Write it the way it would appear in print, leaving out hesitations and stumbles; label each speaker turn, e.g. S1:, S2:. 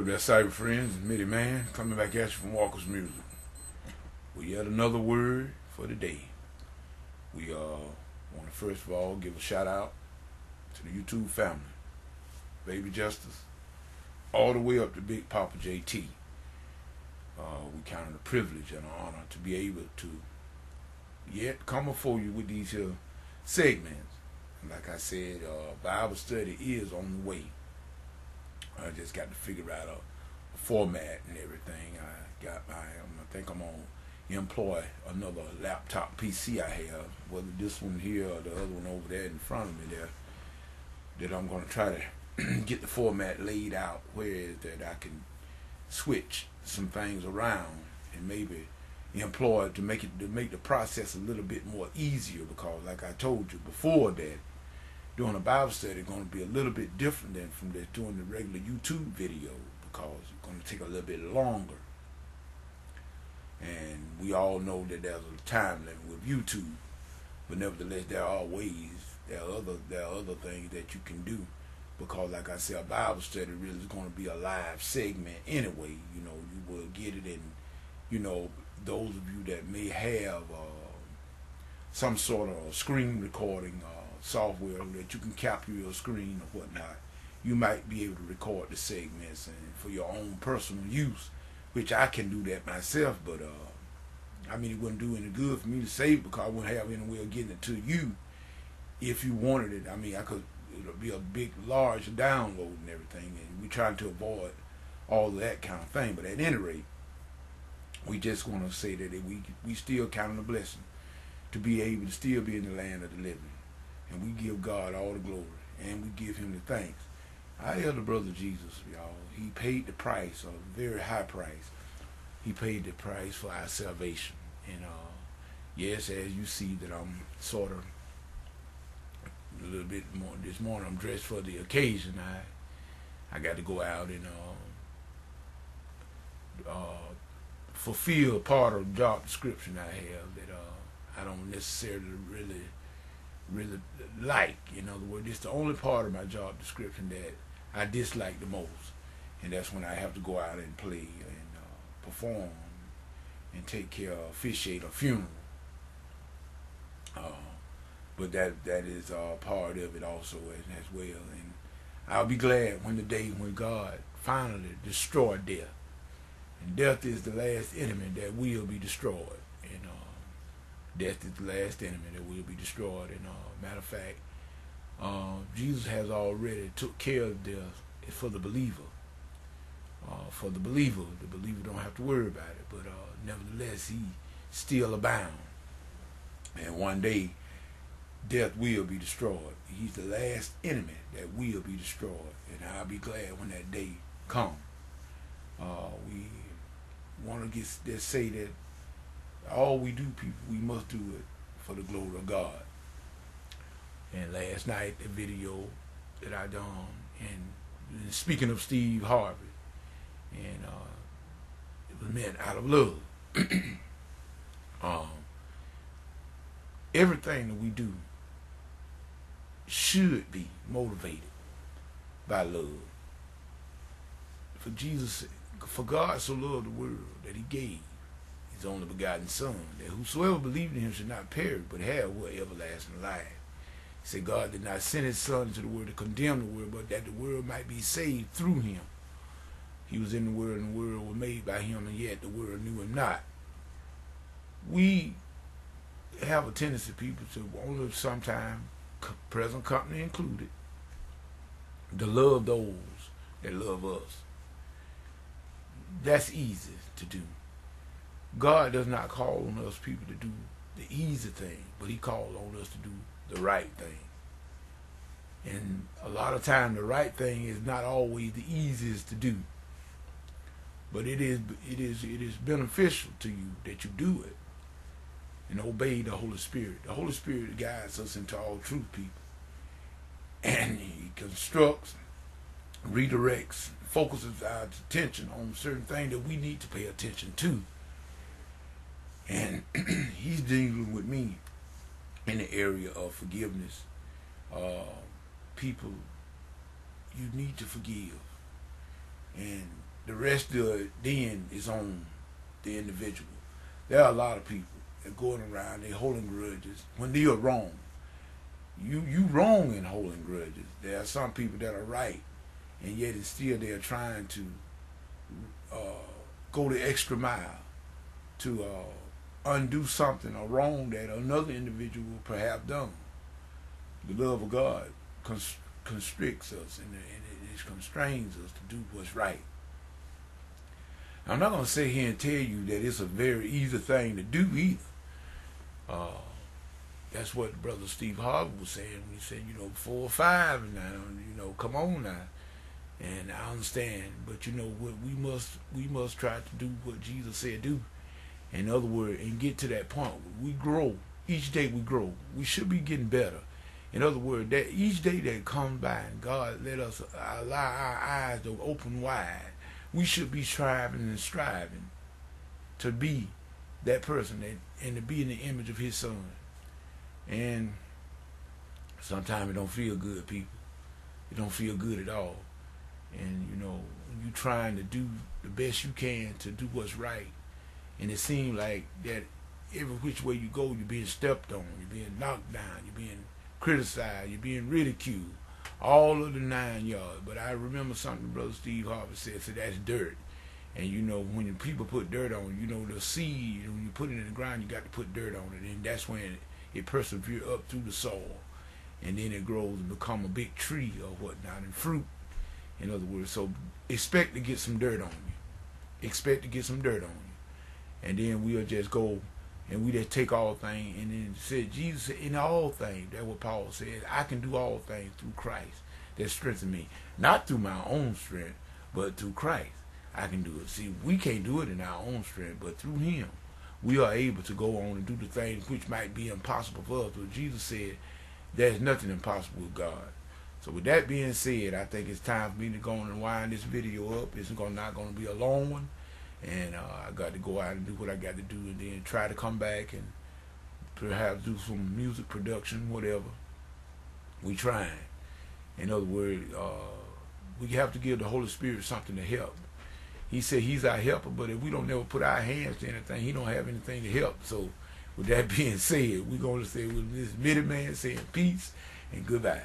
S1: up there, cyber friends? It's Mitty Man coming back at you from Walker's Music. We yet another word for the day. We want to first of all give a shout out to the YouTube family, Baby Justice, all the way up to Big Papa JT. We count it a privilege and an honor to be able to yet come before you with these here segments. And like I said, Bible study is on the way. I just got to figure out a format and everything. I think I'm gonna employ another laptop PC I have, whether this one here or the other one over there in front of me there, that I'm gonna try to get the format laid out where that I can switch some things around and maybe employ it to make the process a little bit more easier, because like I told you before, that doing a Bible study is going to be a little bit different than from just doing the regular YouTube video, because it's going to take a little bit longer. And we all know that there's a time limit with YouTube, but nevertheless there are ways, there are other things that you can do, because like I said, a Bible study really is going to be a live segment anyway. You know, you will get it in, you know, those of you that may have some sort of screen recording software that you can capture your screen or whatnot, you might be able to record the segments and for your own personal use, which I can do that myself, but I mean, it wouldn't do any good for me to save it, because I wouldn't have any way of getting it to you if you wanted it. I mean, it'll be a big, large download and everything, and we're trying to avoid all of that kind of thing. But at any rate, we just want to say that we still count on a blessing to be able to still be in the land of the living. And we give God all the glory, and we give him the thanks. Our elder brother Jesus, y'all, he paid the price, a very high price. He paid the price for our salvation. And yes, as you see that I'm sort of a little bit more this morning, I'm dressed for the occasion. I got to go out and fulfill part of the job description I have that I don't necessarily really like. In other words, it's the only part of my job description that I dislike the most, and that's when I have to go out and play and perform and take care of, officiate a funeral. But that is part of it also as well. And I'll be glad when the day when God finally destroyed death, and death is the last enemy that will be destroyed. And death is the last enemy that will be destroyed. And matter of fact, Jesus has already took care of death for the believer. The believer don't have to worry about it. But nevertheless, he still abound. And one day, death will be destroyed. He's the last enemy that will be destroyed. And I'll be glad when that day comes. We want to just say that all we do, people, we must do it for the glory of God. And last night, the video that I done, and speaking of Steve Harvey, and it was meant out of love. Everything that we do should be motivated by love. For Jesus, for God so loved the world that he gave his only begotten Son, that whosoever believed in him should not perish, but have everlasting life. He said God did not send his Son into the world to condemn the world, but that the world might be saved through him. He was in the world, and the world was made by him, and yet the world knew him not. We have a tendency, people, to only sometimes, present company included, to love those that love us. That's easy to do. God does not call on us people to do the easy thing, but he calls on us to do the right thing. And a lot of times the right thing is not always the easiest to do, but it is beneficial to you that you do it and obey the Holy Spirit. The Holy Spirit guides us into all truth, people, and he constructs, redirects, focuses our attention on certain things that we need to pay attention to. And he's dealing with me in the area of forgiveness. People, you need to forgive. And the rest of it then is on the individual. There are a lot of people that going around, they holding grudges when they are wrong. You wrong in holding grudges. There are some people that are right, and yet it's still they're trying to go the extra mile to undo something or wrong that another individual perhaps done. The love of God constricts us and it constrains us to do what's right. I'm not going to sit here and tell you that it's a very easy thing to do either. That's what Brother Steve Harvey was saying when he said, 4 or 5 now, come on now. And I understand, but what we must try to do what Jesus said do. In other words, and get to that point where we grow. Each day we grow. We should be getting better. In other words, that each day that comes by and God let us allow our eyes to open wide, we should be striving and striving to be that person and to be in the image of His Son. And sometimes it don't feel good, people. It don't feel good at all. And when you trying to do the best you can to do what's right, and it seems like that every which way you go, you're being stepped on, you're being knocked down, you're being criticized, you're being ridiculed, all of the 9 yards. But I remember something Brother Steve Harvey said, that's dirt. And when people put dirt on, the seed, when you put it in the ground, you got to put dirt on it, and that's when it perseveres up through the soil, and then it grows and become a big tree or whatnot, and fruit, in other words. So expect to get some dirt on you. Expect to get some dirt on you. And then we'll just go and we just take all things, and then said Jesus said, in all things, that's what Paul said, I can do all things through Christ that strengthens me. Not through my own strength, but through Christ I can do it. See, we can't do it in our own strength, but through Him we are able to go on and do the things which might be impossible for us. But Jesus said there's nothing impossible with God. So with that being said, I think it's time for me to go on and wind this video up. It's not going to be a long one. And I got to go out and do what I got to do, and then try to come back and perhaps do some music production, whatever. We trying. In other words, we have to give the Holy Spirit something to help. He said He's our helper, but if we don't never put our hands to anything, He don't have anything to help. So with that being said, we're going to say with this Mitty Man saying peace and goodbye.